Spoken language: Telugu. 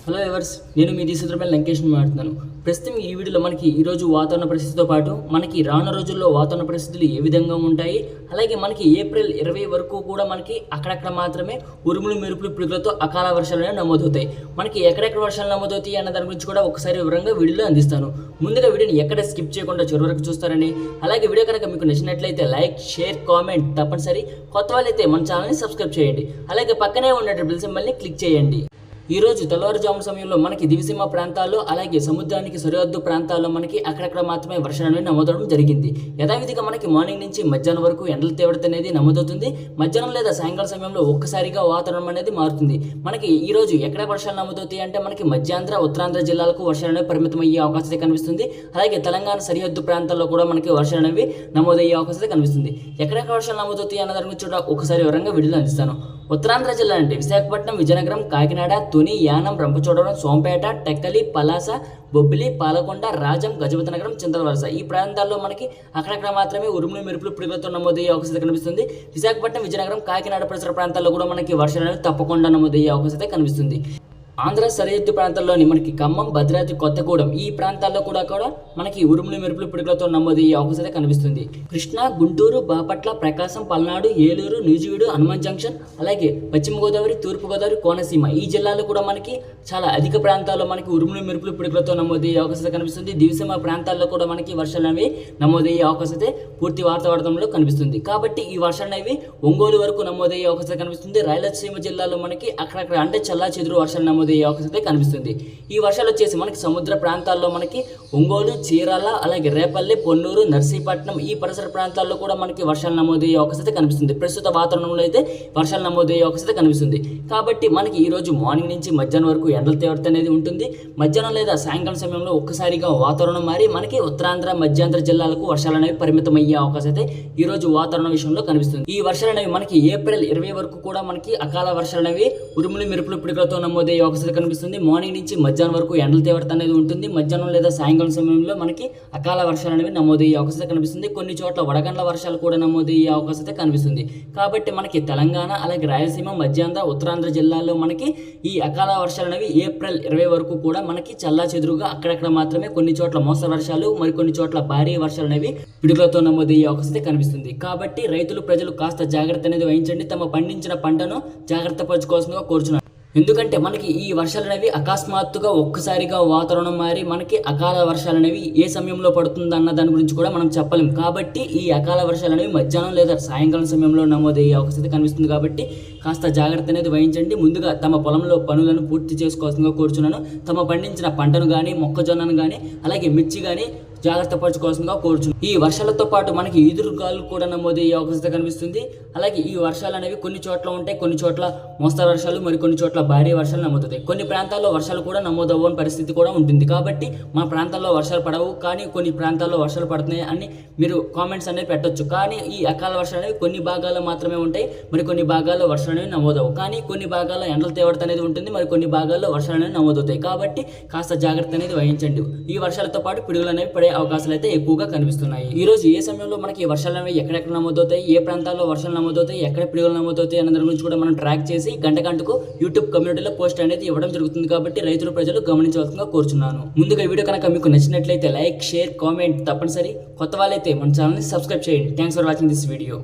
హలో ఎవర్స్, నేను మీ దీసుద్రపల్లి లంకేష్ మాట్లాడుతున్నాను. ప్రస్తుతం ఈ వీడియోలో మనకి ఈరోజు వాతావరణ పరిస్థితితో పాటు మనకి రానున్న రోజుల్లో వాతావరణ పరిస్థితులు ఏ విధంగా ఉంటాయి, అలాగే మనకి ఏప్రిల్ 20 వరకు కూడా మనకి అక్కడక్కడ మాత్రమే ఉరుములు మెరుపులు పిడుగులతో అకాల వర్షాలు నమోదవుతాయి. మనకి ఎక్కడెక్కడ వర్షాలు నమోదవుతాయి అన్న దాని గురించి కూడా ఒకసారి వివరంగా వీడియోలో అందిస్తాను. ముందుగా వీడియోని ఎక్కడ స్కిప్ చేయకుండా చివరి వరకు చూస్తారని, అలాగే వీడియో కనుక మీకు నచ్చినట్లయితే లైక్, షేర్, కామెంట్ తప్పనిసరి. కొత్త వాళ్ళైతే మన ఛానల్ని సబ్స్క్రైబ్ చేయండి. అలాగే పక్కనే ఉన్న బెల్ సింబల్ని క్లిక్ చేయండి. ఈ రోజు తెల్లవారుజామున సమయంలో మనకి దివిసీమ ప్రాంతాల్లో అలాగే సముద్రానికి సరిహద్దు ప్రాంతాల్లో మనకి అక్కడక్కడ మాత్రమే వర్షాలు నమోదవడం జరిగింది. యథావిధిగా మనకి మార్నింగ్ నుంచి మధ్యాహ్నం వరకు ఎండల తీవ్రత అనేది నమోదవుతుంది. మధ్యాహ్నం లేదా సాయంకాలం సమయంలో ఒక్కసారిగా వాతావరణం అనేది మారుతుంది. మనకి ఈ రోజు ఎక్కడ వర్షాలు నమోదవుతాయి అంటే మనకి మధ్యాంధ్ర, ఉత్తరాంధ్ర జిల్లాలకు వర్షాలు అనేవి పరిమితం అయ్యే అవకాశం కనిపిస్తుంది. అలాగే తెలంగాణ సరిహద్దు ప్రాంతాల్లో కూడా మనకి వర్షాలు అనేవి నమోదయ్యే అవకాశం కనిపిస్తుంది. ఎక్కడెక్కడ వర్షాలు నమోదవుతాయి అన్న దాని గురించి కూడా ఒకసారి వివరంగా వీడియోలో అందిస్తాను. ఉత్తరాంధ్ర జిల్లా అంటే విశాఖపట్నం, విజయనగరం, కాకినాడ, తుని, యానం, రంపచోడవరం, సోంపేట, టెక్కలి, పలాస, బొబ్బిలి, పాలకొండ, రాజం, గజపతినగరం, చింతలవలస ఈ ప్రాంతాల్లో మనకి అక్కడక్కడ మాత్రమే ఉరుములు మెరుపులు పిడుగులతో నమోదయ్యే అవకాశం కనిపిస్తుంది. విశాఖపట్నం, విజయనగరం, కాకినాడ పరిసర ప్రాంతాల్లో కూడా మనకి వర్షాలు తప్పకుండా నమోదయ్యే అవకాశం కనిపిస్తుంది. ఆంధ్ర సరిహద్దు ప్రాంతాల్లోని మనకి ఖమ్మం, భద్రాద్రి, కొత్తగూడెం ఈ ప్రాంతాల్లో కూడా మనకి ఉరుములు మెరుపులు పిడుగులతో నమోదయ్యే అవకాశం కనిపిస్తుంది. కృష్ణా, గుంటూరు, బాపట్ల, ప్రకాశం, పల్నాడు, ఏలూరు, నూజివీడు, హనుమాన్ జంక్షన్, అలాగే పశ్చిమ గోదావరి, తూర్పు గోదావరి, కోనసీమ ఈ జిల్లాలో కూడా మనకి చాలా అధిక ప్రాంతాల్లో మనకి ఉరుములు మెరుపులు పిడుగులతో నమోదయ్యే అవకాశం కనిపిస్తుంది. దివిసీమ ప్రాంతాల్లో కూడా మనకి వర్షాలు అనేవి నమోదయ్యే అవకాశం పూర్తి వాతావరణంలో కనిపిస్తుంది. కాబట్టి ఈ వర్షాలు అనేవి ఒంగోలు వరకు నమోదయ్యే అవకాశం కనిపిస్తుంది. రాయలసీమ జిల్లాలో మనకి అక్కడక్కడ అంటే చల్లా చెదురు వర్షాలు నమోదయ్యే అవకాశం కనిపిస్తుంది. ఈ వర్షాలు వచ్చేసి మనకి సముద్ర ప్రాంతాల్లో మనకి ఒంగోలు, చీరాల, అలాగే రేపల్లి, పొన్నూరు, నర్సీపట్నం ఈ పరిసర ప్రాంతాల్లో కూడా మనకి వర్షాలు నమోదయ్యే అవకాశం కనిపిస్తుంది. ప్రస్తుత వాతావరణంలో అయితే వర్షాలు నమోదయ్యే అవకాశం కనిపిస్తుంది. కాబట్టి మనకి ఈ రోజు మార్నింగ్ నుంచి మధ్యాహ్నం వరకు ఎండల తీవ్రత అనేది ఉంటుంది. మధ్యాహ్నం లేదా సాయంకాలం సమయంలో ఒక్కసారిగా వాతావరణం మారి మనకి ఉత్తరాంధ్ర, మధ్యాంధ్ర జిల్లాలకు వర్షాలు అనేవి పరిమితం అయ్యే అవకాశం అయితే ఈ రోజు వాతావరణ విషయంలో కనిపిస్తుంది. ఈ వర్షాలు అనేవి మనకి ఏప్రిల్ 20 వరకు కూడా మనకి అకాల వర్షాలు అనేవి ఉరుములు మెరుపులు పిడుగులతో నమోదయ్యే అవకాశం కనిపిస్తుంది. మార్నింగ్ నుంచి మధ్యాహ్నం వరకు ఎండల తీవ్రత అనేది ఉంటుంది. మధ్యాహ్నం లేదా సాయంకాలం సమయంలో మనకి అకాల వర్షాలు అనేవి నమోదయ్యే అవకాశం కనిపిస్తుంది. కొన్ని చోట్ల వడగండ్ల వర్షాలు కూడా నమోదయ్యే అవకాశం కనిపిస్తుంది. కాబట్టి మనకి తెలంగాణ, అలాగే రాయలసీమ, మధ్యాంధ్ర, ఉత్తరాంధ్ర జిల్లాల్లో మనకి ఈ అకాల వర్షాలు అనేవి ఏప్రిల్ 20 వరకు కూడా మనకి చల్లా చెదురుగా అక్కడక్కడ మాత్రమే కొన్ని చోట్ల మోస్తరు వర్షాలు, మరికొన్ని చోట్ల భారీ వర్షాలు అనేవి పిడుగులతో నమోదయ్యే అవకాశం కనిపిస్తుంది. కాబట్టి రైతులు, ప్రజలు కాస్త జాగ్రత్త అనేది వహించండి. తమ పండించిన పంటను జాగ్రత్త పరచుకోవాల్సిందిగా కోరుచున్నారు. ఎందుకంటే మనకి ఈ వర్షాలు అనేవి అకస్మాత్తుగా ఒక్కసారిగా వాతావరణం మారి మనకి అకాల వర్షాలు అనేవి ఏ సమయంలో పడుతుంది అన్న దాని గురించి కూడా మనం చెప్పలేం. కాబట్టి ఈ అకాల వర్షాలు అనేవి మధ్యాహ్నం లేదా సాయంకాలం సమయంలో నమోదయ్యే అవకాశం కనిపిస్తుంది. కాబట్టి కాస్త జాగ్రత్త అనేది వహించండి. ముందుగా తమ పొలంలో పనులను పూర్తి చేసుకోవాల్సిందిగా కోరుచున్నాను. తమ పండించిన పంటను కానీ, మొక్కజొన్నను కానీ, అలాగే మిర్చి కానీ జాగ్రత్త పరచుకోవాల్సిందిగా కోరుచున్నాను. ఈ వర్షాలతో పాటు మనకి ఈదురుగాలు కూడా నమోదయ్యే అవకాశం కనిపిస్తుంది. అలాగే ఈ వర్షాలు అనేవి కొన్ని చోట్ల ఉంటాయి, కొన్ని చోట్ల మోస్తరు వర్షాలు, మరికొన్ని చోట్ల భారీ వర్షాలు నమోదవుతాయి. కొన్ని ప్రాంతాల్లో వర్షాలు కూడా నమోదవ్వని పరిస్థితి కూడా ఉంటుంది. కాబట్టి మా ప్రాంతాల్లో వర్షాలు పడవు, కానీ కొన్ని ప్రాంతాల్లో వర్షాలు పడుతున్నాయి అని మీరు కామెంట్స్ అనేవి పెట్టొచ్చు. కానీ ఈ అకాల వర్షాలు అనేవి కొన్ని భాగాల్లో మాత్రమే ఉంటాయి, మరికొన్ని భాగాల్లో వర్షాలు అనేవి నమోదవు. కానీ కొన్ని భాగాల్లో ఎండల తీవ్రత అనేది ఉంటుంది, మరి కొన్ని భాగాల్లో వర్షాలు అనేవి నమోదవుతాయి. కాబట్టి కాస్త జాగ్రత్త అనేది వహించండి. ఈ వర్షాలతో పాటు పిడుగులు అనేవి పడే అవకాశాలు అయితే ఎక్కువగా కనిపిస్తున్నాయి. ఈ రోజు ఏ సమయంలో మనకి వర్షాలు అనేవి ఎక్కడెక్కడ నమోదవుతాయి, ఏ ప్రాంతాల్లో వర్షాలు నమోదవుతాయి, ఎక్కడ పిడుగులు నమోదవుతాయి అన్న దాని గురించి కూడా మనం ట్రాక్ చేసి గంటకు యూట్యూబ్ కమ్యూనిటీలో పోస్ట్ అనేది ఇవ్వడం జరుగుతుంది. కాబట్టి రైతులు, ప్రజలు గమనించవలసిందిగా కోరుచున్నాను. ముందుగా వీడియో కనుక మీకు నచ్చినట్లయితే లైక్, షేర్, కామెంట్ తప్పనిసరి. కొత్త వాళ్ళైతే మన ఛానల్ని సబ్స్క్రైబ్ చేయండి. Thanks for watching this video.